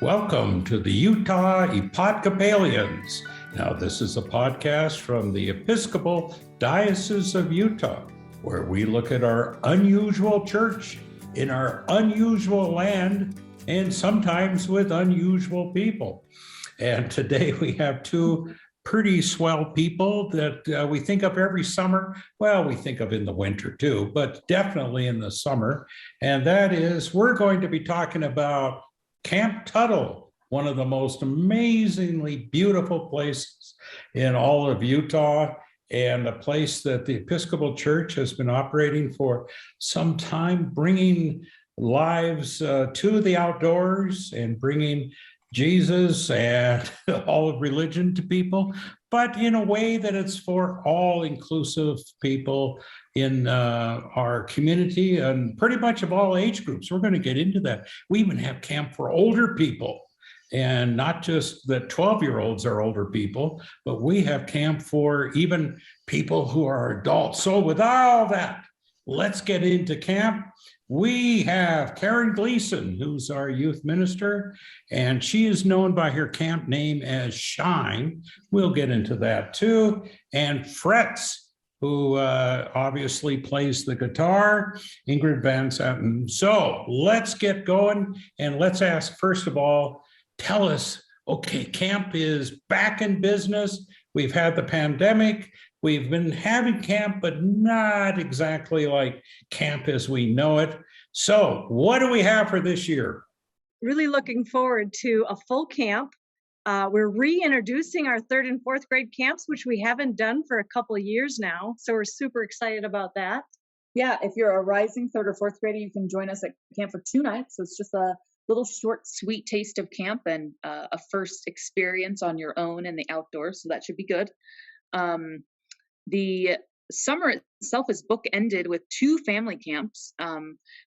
Welcome to the Utah Epodcopalians. Now, this is a podcast from the Episcopal Diocese of Utah, where we look at our unusual church in our unusual land and sometimes with unusual people. And today we have two pretty swell people that we think of every summer. Well, we think of in the winter too, but definitely in the summer. And that is, we're going to be talking about Camp Tuttle, one of the most amazingly beautiful places in all of Utah, and a place that the Episcopal Church has been operating for some time, bringing lives to the outdoors and bringing Jesus and all of religion to people, but in a way that it's for all inclusive people in our community and pretty much of all age groups. We're going to get into that. We even have camp for older people, and not just that 12-year-olds are older people, but we have camp for even people who are adults. So with all that, let's get into camp. We have Karen Gleason, who's our youth minister, and she is known by her camp name as Shine. We'll get into that too. And Fretz, who obviously plays the guitar, Ingrid Van Satten. So let's get going, and let's ask, first of all, tell us, okay, camp is back in business. We've had the pandemic. We've been having camp, but not exactly like camp as we know it. So what do we have for this year? Really looking forward to a full camp. We're reintroducing our 3rd and 4th grade camps, which we haven't done for a couple of years now. So we're super excited about that. Yeah, if you're a rising 3rd or 4th grader, you can join us at camp for 2 nights. So it's just a little short, sweet taste of camp and a first experience on your own in the outdoors. So that should be good. The summer itself is bookended with 2 family camps,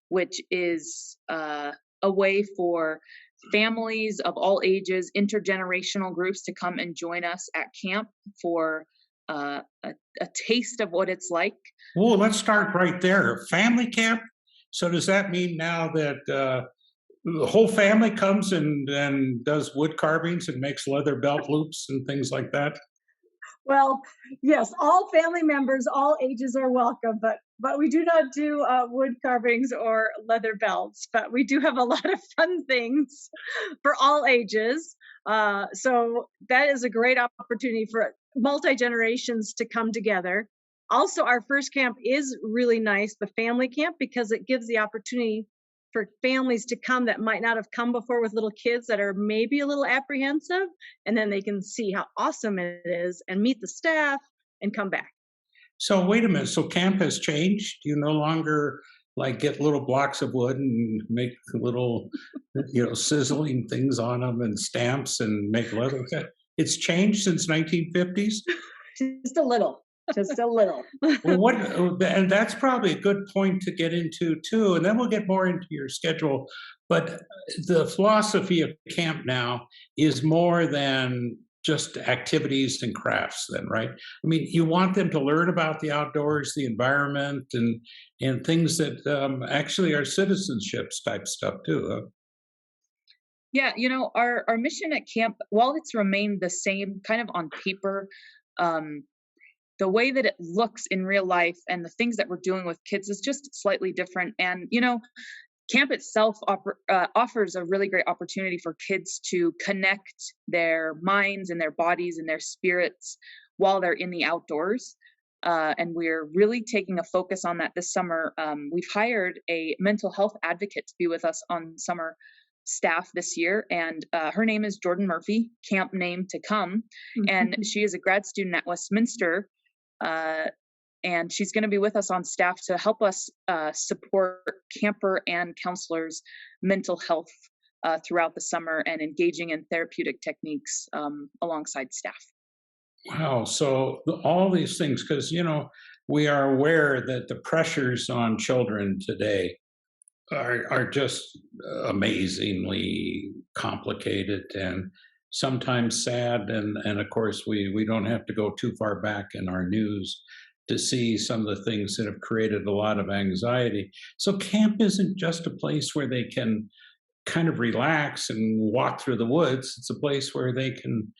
which is a way for families of all ages, intergenerational groups to come and join us at camp for a taste of what it's like. Well, let's start right there. Family camp. So does that mean now that the whole family comes and does wood carvings and makes leather belt loops and things like that? Well, yes, all family members, all ages are welcome, but we do not do wood carvings or leather belts, but we do have a lot of fun things for all ages. So that is a great opportunity for multi-generations to come together. Also, our first camp is really nice, the family camp, because it gives the opportunity for families to come that might not have come before with little kids that are maybe a little apprehensive, and then they can see how awesome it is and meet the staff and come back. So wait a minute. So camp has changed. You no longer like get little blocks of wood and make little, sizzling things on them and stamps and make leather. It's changed since 1950s. Just a little. Just a little. Well, and that's probably a good point to get into too, and then we'll get more into your schedule. But the philosophy of camp now is more than just activities and crafts then, right? I mean, you want them to learn about the outdoors, the environment, and things that actually are citizenships type stuff too. Huh? Yeah, our mission at camp, while it's remained the same kind of on paper, the way that it looks in real life and the things that we're doing with kids is just slightly different. And, camp itself offers a really great opportunity for kids to connect their minds and their bodies and their spirits while they're in the outdoors. And we're really taking a focus on that this summer. We've hired a mental health advocate to be with us on summer staff this year, and her name is Jordan Murphy, camp name to come. And she is a grad student at Westminster. And she's going to be with us on staff to help us support camper and counselors' mental health throughout the summer and engaging in therapeutic techniques alongside staff. Wow. So all these things, because, we are aware that the pressures on children today are just amazingly complicated and sometimes sad. And of course, we don't have to go too far back in our news to see some of the things that have created a lot of anxiety. So camp isn't just a place where they can kind of relax and walk through the woods. It's a place where they can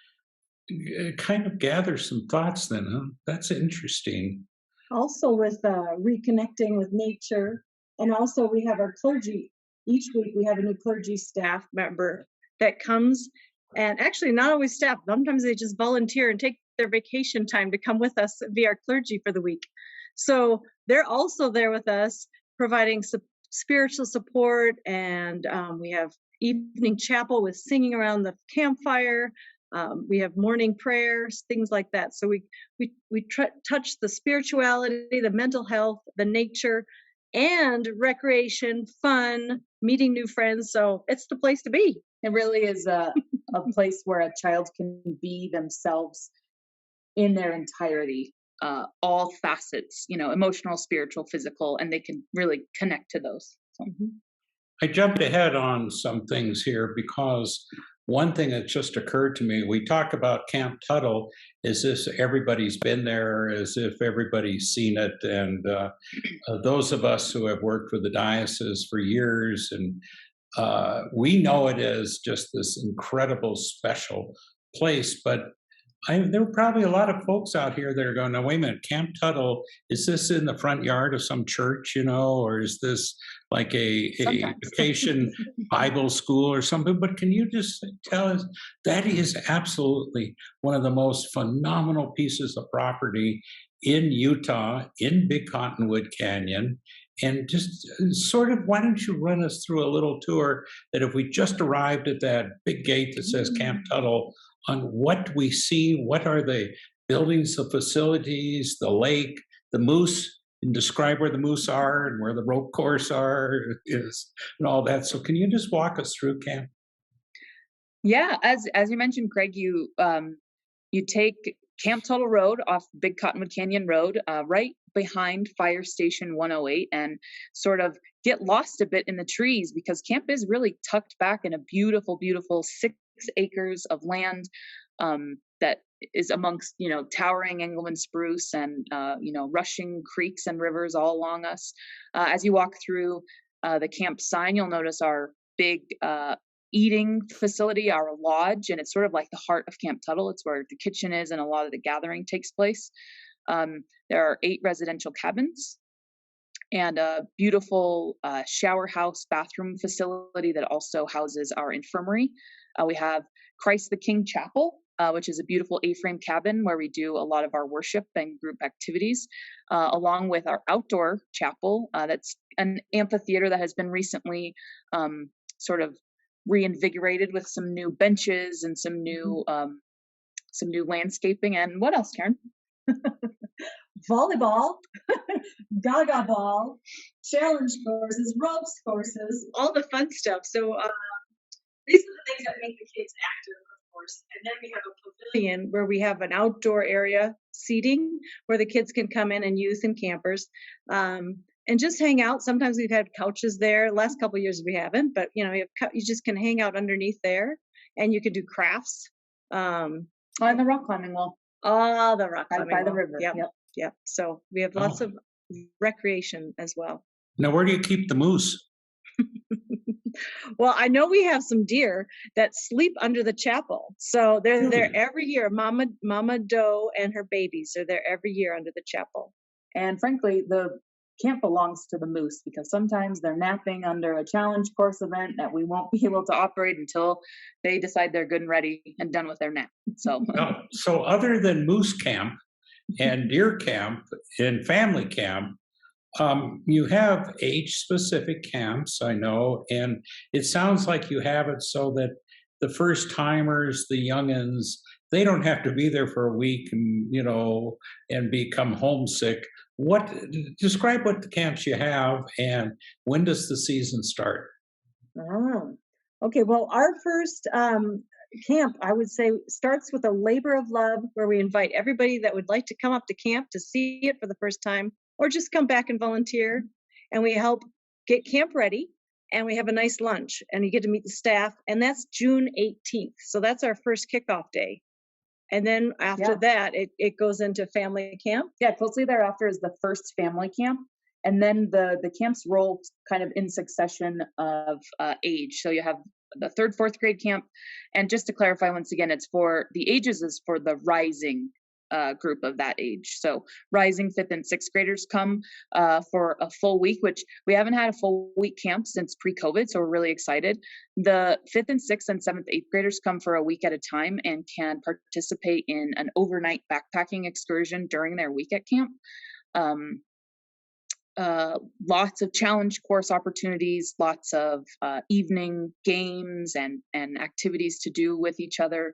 kind of gather some thoughts then, huh? That's interesting. Also with reconnecting with nature. And also we have our clergy. Each week we have a new clergy staff member that comes, and actually not always staff, sometimes they just volunteer and take their vacation time to come with us, be our clergy for the week. So they're also there with us, providing spiritual support, and we have evening chapel with singing around the campfire. We have morning prayers, things like that. So we touch the spirituality, the mental health, the nature, and recreation, fun, meeting new friends. So it's the place to be. It really is a place where a child can be themselves in their entirety, all facets, emotional, spiritual, physical, and they can really connect to those. So. I jumped ahead on some things here because one thing that just occurred to me, we talk about Camp Tuttle as if everybody's been there, as if everybody's seen it. And those of us who have worked with the diocese for years, and we know it as just this incredible, special place. But there are probably a lot of folks out here that are going, now, wait a minute, Camp Tuttle, is this in the front yard of some church, or is this like a vacation Bible school or something? But can you just tell us, that is absolutely one of the most phenomenal pieces of property in Utah, in Big Cottonwood Canyon. And just sort of, why don't you run us through a little tour that if we just arrived at that big gate that says Camp Tuttle, on what we see, what are the buildings, the facilities, the lake, the moose, and describe where the moose are and where the rope course is and all that. So can you just walk us through camp? Yeah, as you mentioned, Craig, you take Camp Tuttle Road off Big Cottonwood Canyon Road, right behind Fire Station 108, and sort of get lost a bit in the trees because camp is really tucked back in a beautiful, beautiful 6 acres of land that is amongst, towering Engelmann spruce and, rushing creeks and rivers all along us. As you walk through the camp sign, you'll notice our big eating facility, our lodge, and it's sort of like the heart of Camp Tuttle. It's where the kitchen is and a lot of the gathering takes place. There are 8 residential cabins and a beautiful shower house bathroom facility that also houses our infirmary. We have Christ the King Chapel, which is a beautiful A-frame cabin where we do a lot of our worship and group activities, along with our outdoor chapel. That's an amphitheater that has been recently sort of reinvigorated with some new benches and some new landscaping. And what else, Karen? Volleyball, gaga ball, challenge courses, ropes courses, all the fun stuff. So these are the things that make the kids active, of course. And then we have a pavilion where we have an outdoor area seating where the kids can come in, and youth and campers, and just hang out. Sometimes we've had couches there. Last couple of years we haven't, but you just can hang out underneath there, and you can do crafts. And the rock climbing wall. Oh, the rock climbing by the wall. river. Yep. So we have lots of recreation as well. Now, where do you keep the moose? Well, I know we have some deer that sleep under the chapel. So they're there every year. Mama doe and her babies are there every year under the chapel. And frankly, the camp belongs to the moose because sometimes they're napping under a challenge course event that we won't be able to operate until they decide they're good and ready and done with their nap. So, so other than moose camp and deer camp and family camp, you have age-specific camps, I know, and it sounds like you have it so that the first-timers, the youngins, they don't have to be there for a week and become homesick. Describe what the camps you have, and when does the season start? Okay. Well, our first camp, I would say, starts with a labor of love where we invite everybody that would like to come up to camp to see it for the first time, or just come back and volunteer. And we help get camp ready, and we have a nice lunch, and you get to meet the staff, and that's June 18th. So that's our first kickoff day. And then after that, it goes into family camp. Yeah, closely thereafter is the first family camp. And then the camps roll kind of in succession of age. So you have the 3rd, 4th grade camp. And just to clarify, once again, it's for the ages is for the rising group of that age. So rising 5th and 6th graders come for a full week, which we haven't had a full week camp since pre-COVID. So we're really excited. The 5th and 6th and 7th, 8th graders come for a week at a time and can participate in an overnight backpacking excursion during their week at camp. Lots of challenge course opportunities, lots of evening games and activities to do with each other.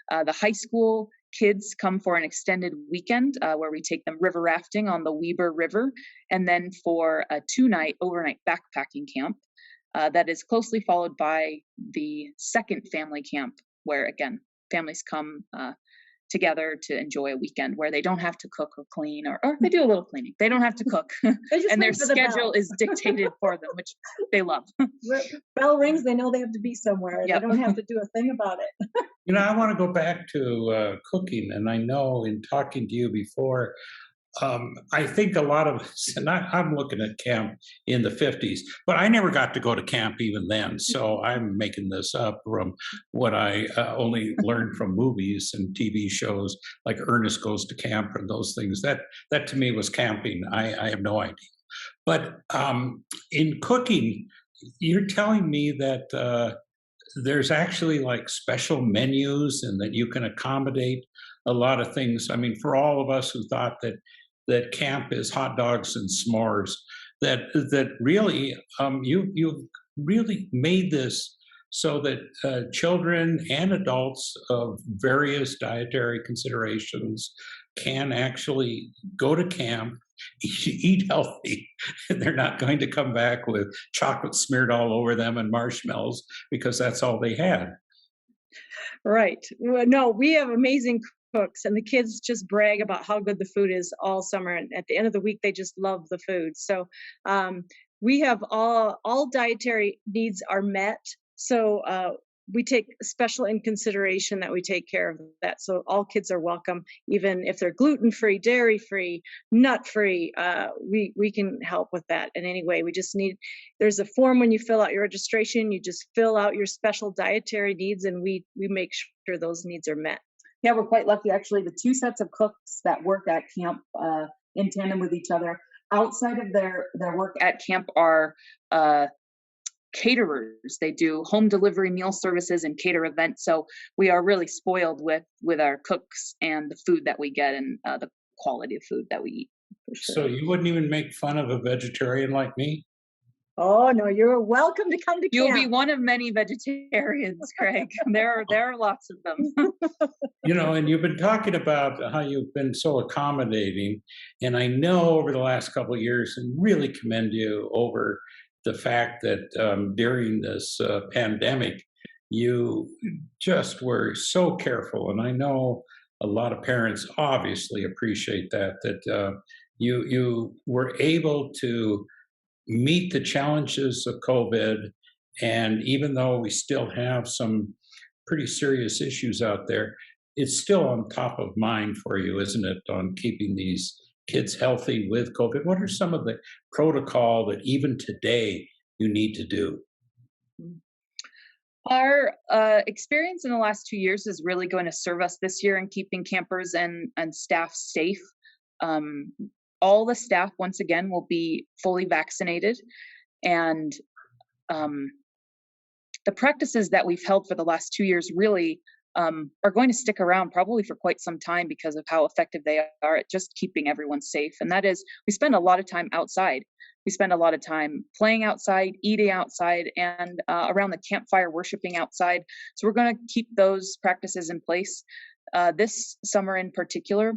The high school kids come for an extended weekend where we take them river rafting on the Weber River, and then for a 2-night overnight backpacking camp that is closely followed by the 2nd family camp, where again, families come together to enjoy a weekend where they don't have to cook or clean, or they do a little cleaning. They don't have to cook, and their schedule is dictated for them, which they love. Bell rings, they know they have to be somewhere. Yep. They don't have to do a thing about it. I want to go back to cooking, and I know in talking to you before, I think a lot of us, and I'm looking at camp in the 50s, but I never got to go to camp even then. So I'm making this up from what I only learned from movies and TV shows like Ernest Goes to Camp and those things. That to me was camping. I have no idea. But in cooking, you're telling me that there's actually like special menus and that you can accommodate a lot of things. I mean, for all of us who thought that camp is hot dogs and s'mores, that really you've really made this so that children and adults of various dietary considerations can actually go to camp, eat healthy, and they're not going to come back with chocolate smeared all over them and marshmallows because that's all they had. Right. Well, no, we have amazing cooks, and the kids just brag about how good the food is all summer. And at the end of the week, they just love the food. So we have all dietary needs are met. So we take special in consideration that we take care of that. So all kids are welcome, even if they're gluten-free, dairy-free, nut-free. We can help with that in any way. We just need, there's a form when you fill out your registration, you just fill out your special dietary needs, and we make sure those needs are met. Yeah, we're quite lucky. Actually, the 2 sets of cooks that work at camp in tandem with each other, outside of their work at camp, are caterers. They do home delivery meal services and cater events. So we are really spoiled with our cooks and the food that we get and the quality of food that we eat. For sure. So you wouldn't even make fun of a vegetarian like me? Oh no, you're welcome to come to camp. You'll be one of many vegetarians, Craig. There are lots of them. And you've been talking about how you've been so accommodating, and I know over the last couple of years, and really commend you over the fact that during this pandemic, you just were so careful. And I know a lot of parents obviously appreciate that you were able to meet the challenges of COVID. And even though we still have some pretty serious issues out there, it's still on top of mind for you, isn't it, on keeping these kids healthy with COVID? What are some of the protocol that even today you need to do? Our experience in the last 2 years is really going to serve us this year in keeping campers and staff safe. All the staff, once again, will be fully vaccinated, and the practices that we've held for the last 2 years really are going to stick around probably for quite some time because of how effective they are at just keeping everyone safe. And that is, we spend a lot of time outside. We spend a lot of time playing outside, eating outside, and around the campfire, worshiping outside. So we're going to keep those practices in place. This summer in particular,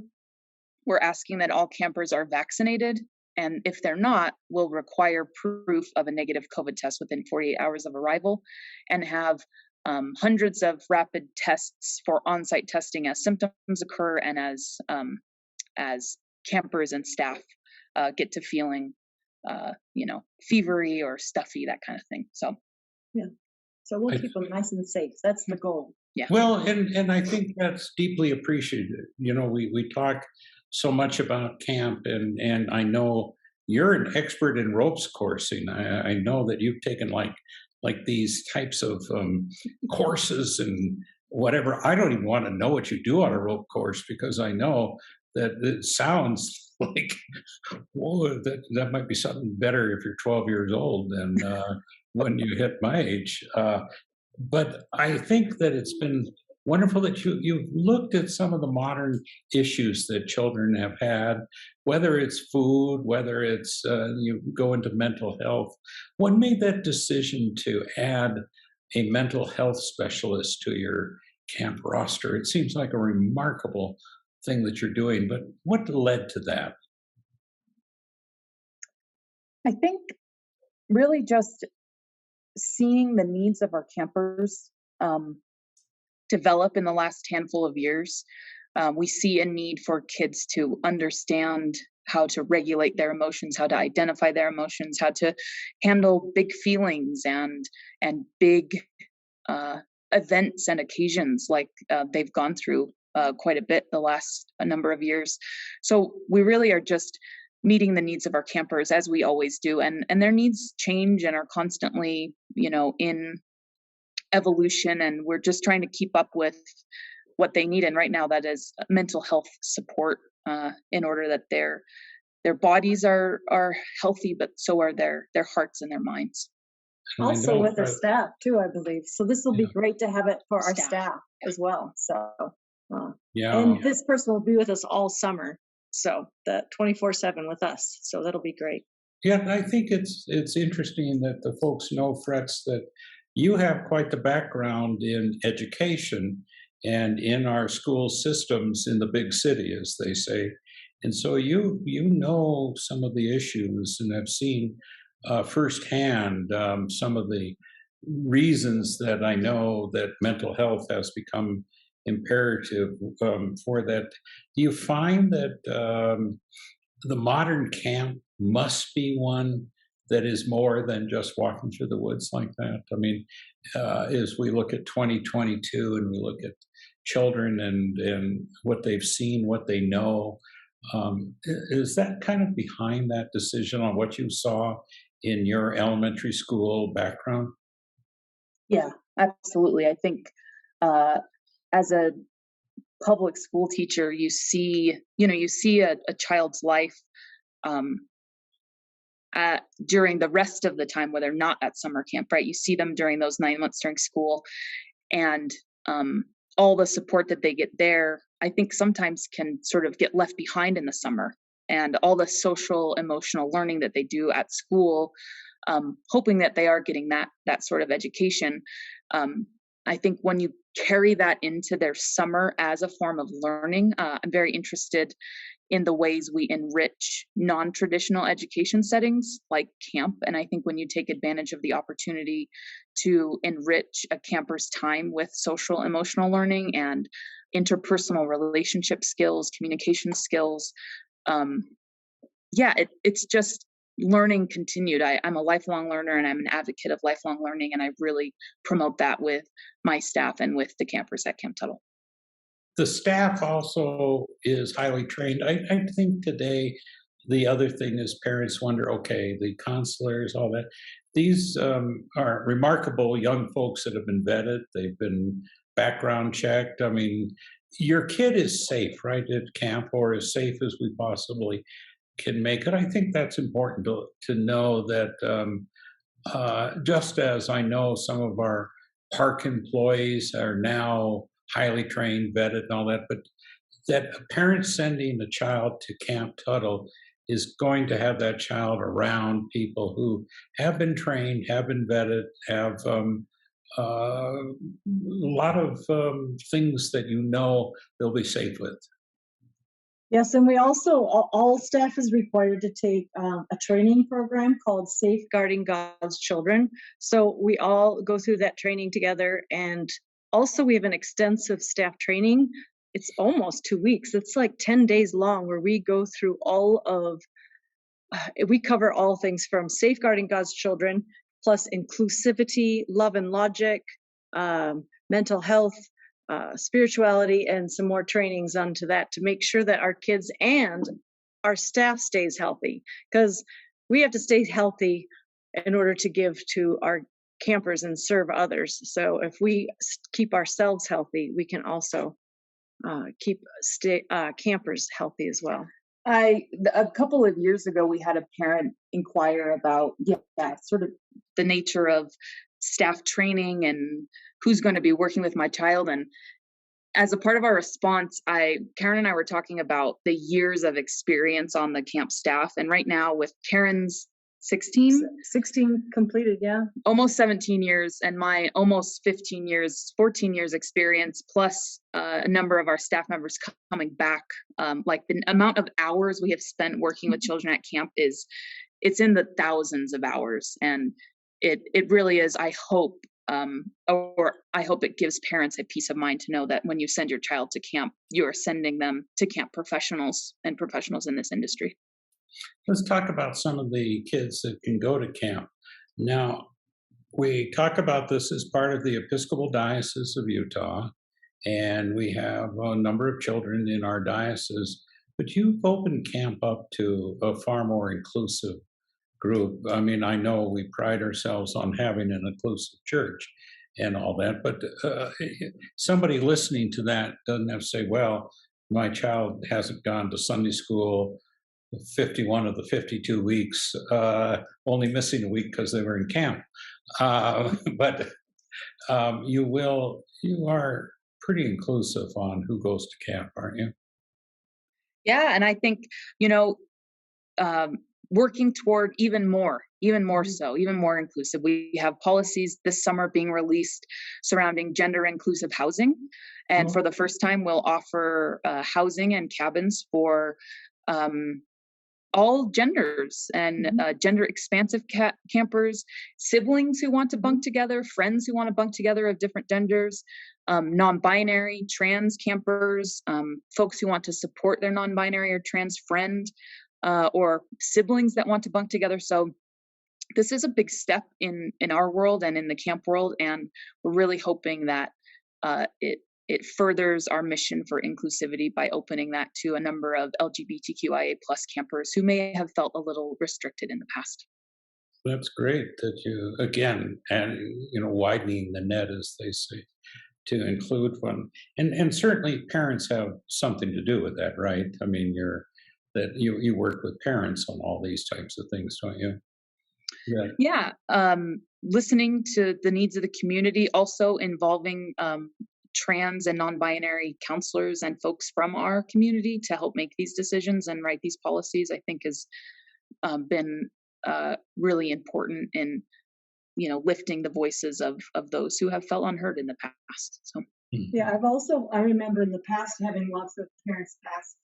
we're asking that all campers are vaccinated. And if they're not, we'll require proof of a negative COVID test within 48 hours of arrival, and have hundreds of rapid tests for on-site testing as symptoms occur and as campers and staff get to feeling fevery or stuffy, that kind of thing. So yeah, so we'll keep them nice and safe. That's the goal. Yeah. Well, and I think that's deeply appreciated. We talk so much about camp, and I know you're an expert in ropes coursing. I know that you've taken like these types of courses and whatever. I don't even want to know what you do on a rope course because I know that it sounds like, whoa, that might be something better if you're 12 years old than when you hit my age. But I think that it's been wonderful that you've looked at some of the modern issues that children have had, whether it's food, whether it's you go into mental health. What made that decision to add a mental health specialist to your camp roster? It seems like a remarkable thing that you're doing, but what led to that? I think really just seeing the needs of our campers develop in the last handful of years. We see a need for kids to understand how to regulate their emotions, how to identify their emotions, how to handle big feelings and big events and occasions like they've gone through quite a bit the last number of years. So we really are just meeting the needs of our campers as we always do, and their needs change and are constantly, in evolution, and we're just trying to keep up with what they need. And right now, that is mental health support in order that their bodies are healthy, but so are their hearts and their minds. And I Also know, with the staff too, I believe. So this will be yeah, great to have it for our Staff. staff as well. So, yeah. and this person will be with us all summer. So that 24/7 with us. So that'll be great. Yeah, I think it's interesting that the folks know, Fretz, that you have quite the background in education and in our school systems in the big city, as they say, and so you know some of the issues and have seen firsthand some of the reasons that I know that mental health has become imperative for that. Do you find that the modern camp must be one that is more than just walking through the woods like that? I mean, as we look at 2022 and we look at children and what they've seen, what they know, is that kind of behind that decision on what you saw in your elementary school background? Yeah, absolutely. I think as a public school teacher, you see a child's life um, during the rest of the time where they're not at summer camp, right? You see them during those 9 months during school, and all the support that they get there, I think sometimes can sort of get left behind in the summer, and all the social emotional learning that they do at school, hoping that they are getting that sort of education. I think when you carry that into their summer as a form of learning, I'm very interested in the ways we enrich non-traditional education settings like camp. And I think when you take advantage of the opportunity to enrich a camper's time with social emotional learning and interpersonal relationship skills, communication skills, it's just learning continued. I'm a lifelong learner and I'm an advocate of lifelong learning, and I really promote that with my staff and with the campers at Camp Tuttle. The staff also is highly trained. I think today the other thing is parents wonder, okay, the counselors, all that. These are remarkable young folks that have been vetted. They've been background checked. I mean, your kid is safe, right, at camp, or as safe as we possibly can make it. I think that's important to know that just as I know some of our park employees are now highly trained, vetted, and all that, but that a parent sending a child to Camp Tuttle is going to have that child around people who have been trained, have been vetted, have a lot of things that they'll be safe with. Yes, and we also, all staff is required to take a training program called Safeguarding God's Children. So we all go through that training together. And also we have an extensive staff training. It's almost 2 weeks. It's like 10 days long where we go through we cover all things from safeguarding God's children, plus inclusivity, love and logic, mental health, spirituality, and some more trainings onto that to make sure that our kids and our staff stays healthy, because we have to stay healthy in order to give to our campers and serve others. So if we keep ourselves healthy, we can also keep campers healthy as well. A couple of years ago, we had a parent inquire about, sort of the nature of staff training and who's going to be working with my child. And as a part of our response, Karen and I were talking about the years of experience on the camp staff. And right now with Karen's 16 completed, yeah. Almost 17 years, and my almost 14 years experience, plus a number of our staff members coming back. Like the amount of hours we have spent working with children at camp it's in the thousands of hours. And it really is, I hope it gives parents a peace of mind to know that when you send your child to camp, you are sending them to camp professionals and professionals in this industry. Let's talk about some of the kids that can go to camp. Now, we talk about this as part of the Episcopal Diocese of Utah, and we have a number of children in our diocese, but you've opened camp up to a far more inclusive group. I mean, I know we pride ourselves on having an inclusive church and all that, but somebody listening to that doesn't have to say, well, my child hasn't gone to Sunday school 51 of the 52 weeks, only missing a week because they were in camp. But you are pretty inclusive on who goes to camp, aren't you? Yeah, and I think, working toward even more so, even more inclusive. We have policies this summer being released surrounding gender inclusive housing. And for the first time, we'll offer housing and cabins for all genders and gender expansive campers, siblings who want to bunk together, friends who want to bunk together of different genders, non-binary, trans campers, folks who want to support their non-binary or trans friend, or siblings that want to bunk together. So this is a big step in our world and in the camp world, and we're really hoping that it furthers our mission for inclusivity by opening that to a number of LGBTQIA+ campers who may have felt a little restricted in the past. That's great that you, again, and widening the net, as they say, to include one. And certainly parents have something to do with that, right? I mean, you work with parents on all these types of things, don't you? Yeah. Listening to the needs of the community, also involving trans and non-binary counselors and folks from our community to help make these decisions and write these policies, I think has been really important in lifting the voices of those who have felt unheard in the past. So yeah, I remember in the past having lots of parents ask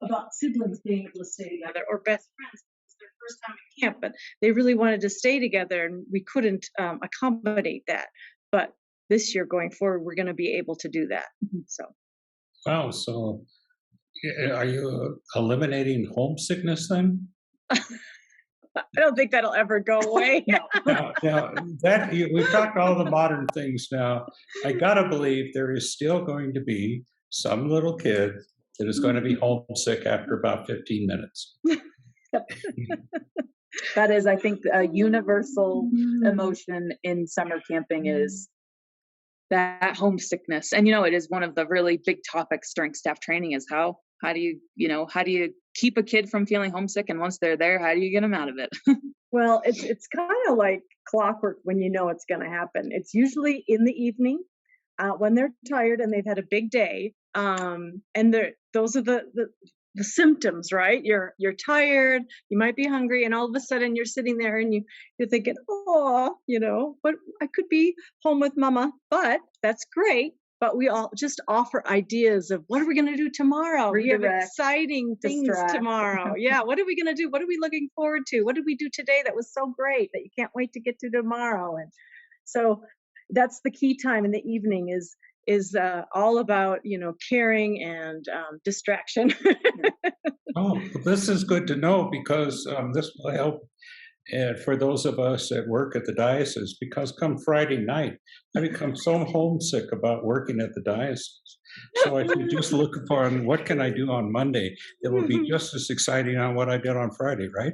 about siblings being able to stay together, or best friends. It's their first time at camp, but they really wanted to stay together, and we couldn't accommodate that. But this year going forward, we're going to be able to do that. So, wow. So, are you eliminating homesickness then? I don't think that'll ever go away. Now, we've talked all the modern things. Now, I gotta believe there is still going to be some little kid that is going to be homesick after about 15 minutes. That is, I think, a universal emotion in summer camping is that homesickness. And it is one of the really big topics during staff training is how do you keep a kid from feeling homesick, and once they're there, how do you get them out of it? Well, it's kind of like clockwork when you know it's going to happen. It's usually in the evening when they're tired and they've had a big day, and those are the symptoms, right? You're tired, you might be hungry, and all of a sudden you're sitting there and you're thinking, but I could be home with mama, but that's great. But we all just offer ideas of what are we going to do tomorrow? We have exciting things tomorrow. Yeah, what are we going to do? What are we looking forward to? What did we do today that was so great that you can't wait to get to tomorrow? And so that's the key time in the evening is all about caring and distraction. Oh, this is good to know, because this will help for those of us that work at the diocese, because come Friday night, I become so homesick about working at the diocese. So I should just look upon what can I do on Monday that will be just as exciting on what I did on Friday, right?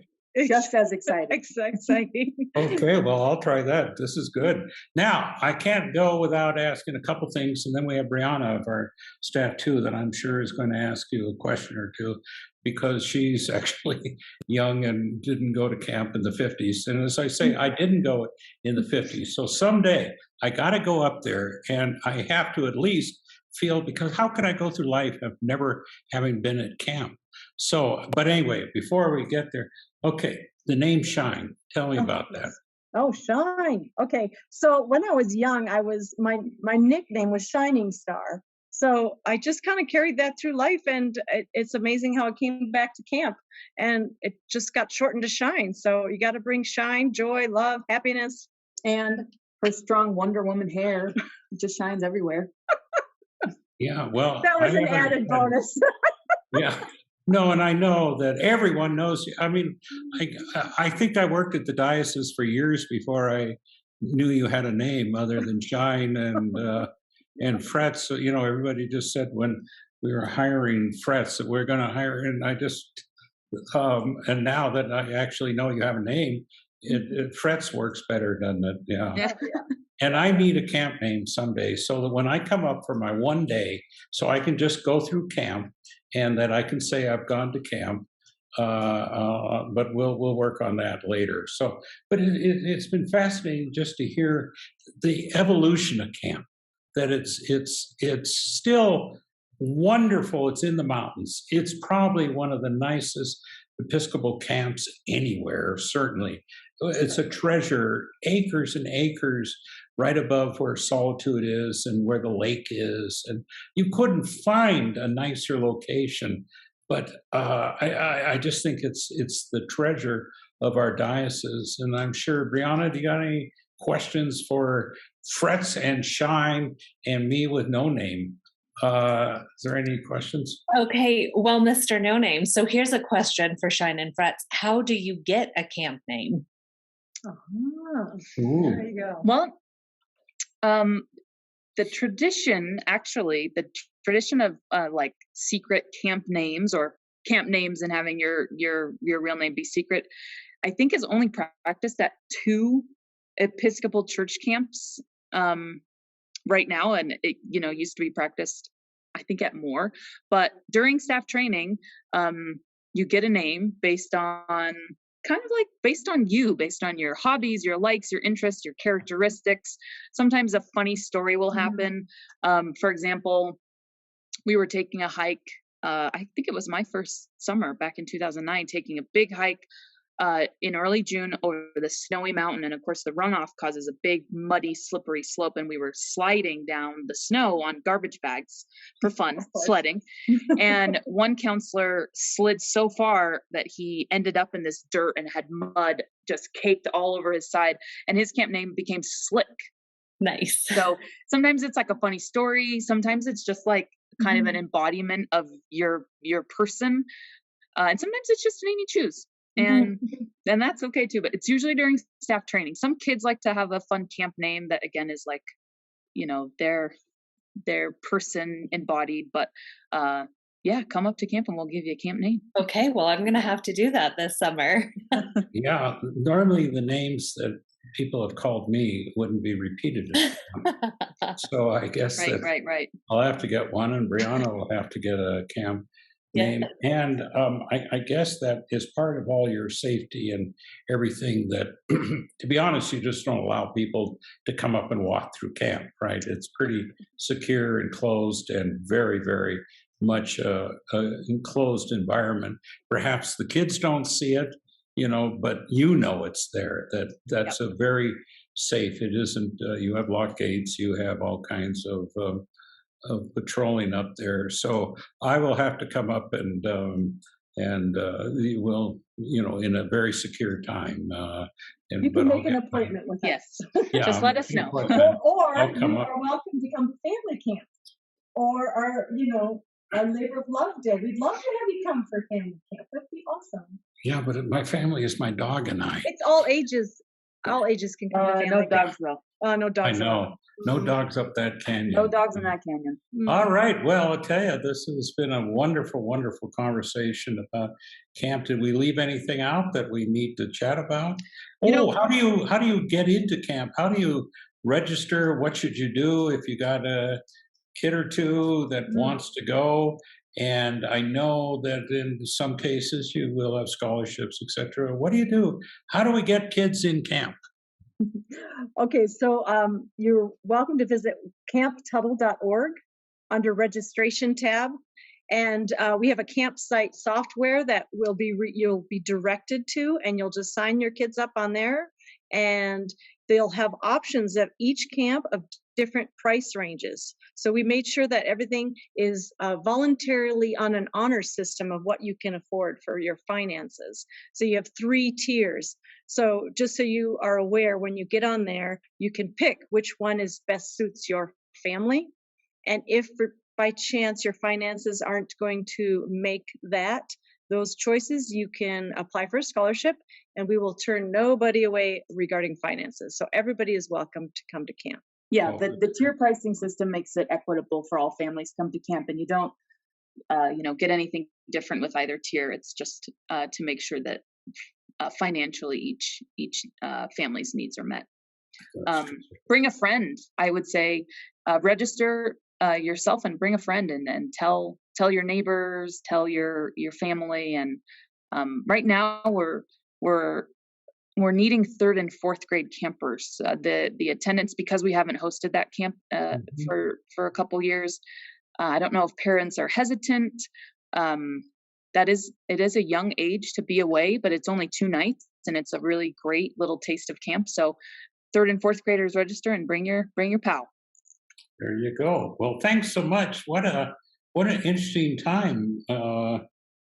Just as exciting. Exciting. Okay, well, I'll try that. This is good. Now, I can't go without asking a couple things, and then we have Brianna of our staff too, that I'm sure is going to ask you a question or two, because she's actually young and didn't go to camp in the 50s. And as I say, I didn't go in the 50s. So someday I got to go up there, and I have to at least feel, because how can I go through life of never having been at camp? So, but anyway, before we get there, okay, the name Shine. Tell me about that. Oh, Shine. Okay. So when I was young, my nickname was Shining Star. So I just kind of carried that through life, and it's amazing how it came back to camp, and it just got shortened to Shine. So you got to bring shine, joy, love, happiness, and Her strong Wonder Woman hair just shines everywhere. Yeah, well, that was an added bonus. Yeah. No, and I know that everyone knows you. I mean, I think I worked at the diocese for years before I knew you had a name other than Shine and Frets. So, you know, everybody just said when we were hiring Frets that we're going to hire, and I just and now that I actually know you have a name, Frets works better, doesn't it? Yeah. Yeah. And I need a camp name someday, so that when I come up for my one day, so I can just go through camp, and that I can say I've gone to camp. But we'll work on that later. So, but it's been fascinating just to hear the evolution of camp. That it's still wonderful. It's in the mountains. It's probably one of the nicest Episcopal camps anywhere. Certainly, it's a treasure. Acres and acres right above where Solitude is and where the lake is, and you couldn't find a nicer location. But I just think it's the treasure of our diocese, and I'm sure, Brianna, do you got any questions for Frets and Shine and me with no name? Is there any questions? Okay, well, Mr. No Name, so here's a question for Shine and Frets. How do you get a camp name? There you go. Well, the tradition of like secret camp names, or camp names and having your real name be secret, I think is only practiced at 2 Episcopal church camps right now, and it used to be practiced I think at more. But during staff training, you get a name based on you, based on your hobbies, your likes, your interests, your characteristics. Sometimes a funny story will happen. For example, we were taking a hike. I think it was my first summer back in 2009, taking a big hike in early June over the snowy mountain. And of course, the runoff causes a big, muddy, slippery slope. And we were sliding down the snow on garbage bags for fun, sledding. And one counselor slid so far that he ended up in this dirt and had mud just caked all over his side. And his camp name became Slick. Nice. So sometimes it's like a funny story. Sometimes it's just like kind of an embodiment of your person. And sometimes it's just a name you choose. And that's okay too, but it's usually during staff training. Some kids like to have a fun camp name that again is like, their person embodied, but come up to camp and we'll give you a camp name. Okay, well, I'm gonna have to do that this summer. Yeah, normally the names that people have called me wouldn't be repeated. So I guess right. I'll have to get one, and Brianna will have to get a camp name. And I guess that is part of all your safety and everything, that, to be honest, you just don't allow people to come up and walk through camp, right? It's pretty secure and closed, and very, very much enclosed environment. Perhaps the kids don't see it, but it's there. That's a very safe. It isn't, you have lock gates, you have all kinds of patrolling up there. So I will have to come up and will, in a very secure time. You can make an appointment with us. Yes. Yeah, just let us know. Or you are welcome to come to family camp, or our Labor of Love Day. We'd love to have you come for family camp. That'd be awesome. Yeah, but my family is my dog and I. It's all ages. All ages can come to family. No dogs though. No I dogs. know. No dogs up that canyon. No dogs in that canyon. All right. Well, I'll tell you, this has been a wonderful, wonderful conversation about camp. Did we leave anything out that we need to chat about? How do you get into camp? How do you register? What should you do if you got a kid or two that wants to go? And I know that in some cases you will have scholarships, etc. What do you do? How do we get kids in camp? Okay, so you're welcome to visit camptuttle.org under registration tab. And we have a campsite software that you'll be directed to, and you'll just sign your kids up on there. And they'll have options at each camp of different price ranges. So we made sure that everything is voluntarily on an honor system of what you can afford for your finances. So you have 3 tiers. So just so you are aware, when you get on there, you can pick which one is best suits your family. And if by chance your finances aren't going to make those choices, you can apply for a scholarship, and we will turn nobody away regarding finances. So everybody is welcome to come to camp. Yeah, the tier pricing system makes it equitable for all families come to camp, and you don't, get anything different with either tier. It's just to make sure that financially each family's needs are met. Bring a friend. I would say register yourself and bring a friend, and tell your neighbors, tell your family. And right now we're needing 3rd and 4th grade campers. The attendance, because we haven't hosted that camp for a couple years. I don't know if parents are hesitant. It is a young age to be away, but it's only 2 nights, and it's a really great little taste of camp. So 3rd and 4th graders register and bring your pal. There you go. Well, thanks so much. What an interesting time.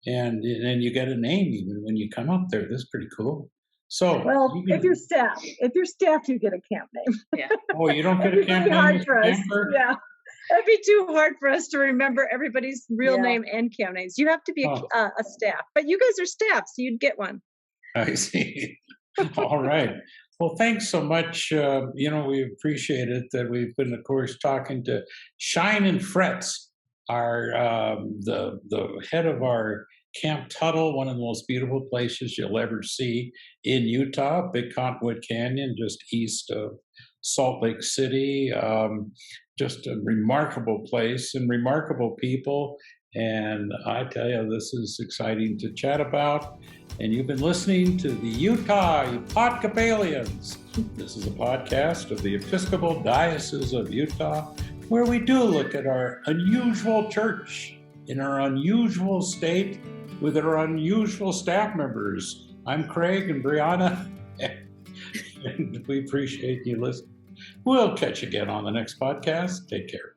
And you get a name even when you come up there. That's pretty cool. So, if you're staff, you get a camp name. Yeah. Oh, you don't get a camp name? Hard for us. Yeah. It'd be too hard for us to remember everybody's real name and camp names. You have to be a staff, but you guys are staff, so you'd get one. I see. All right. Well, thanks so much. We appreciate it that we've been, of course, talking to Shine and Frets, our the head of our Camp Tuttle, one of the most beautiful places you'll ever see in Utah, Big Cottonwood Canyon, just east of Salt Lake City. Just a remarkable place and remarkable people. And I tell you, this is exciting to chat about. And you've been listening to the Utah Epodcopalians. This is a podcast of the Episcopal Diocese of Utah, where we do look at our unusual church in our unusual state with our unusual staff members. I'm Craig and Brianna, and we appreciate you listening. We'll catch you again on the next podcast. Take care.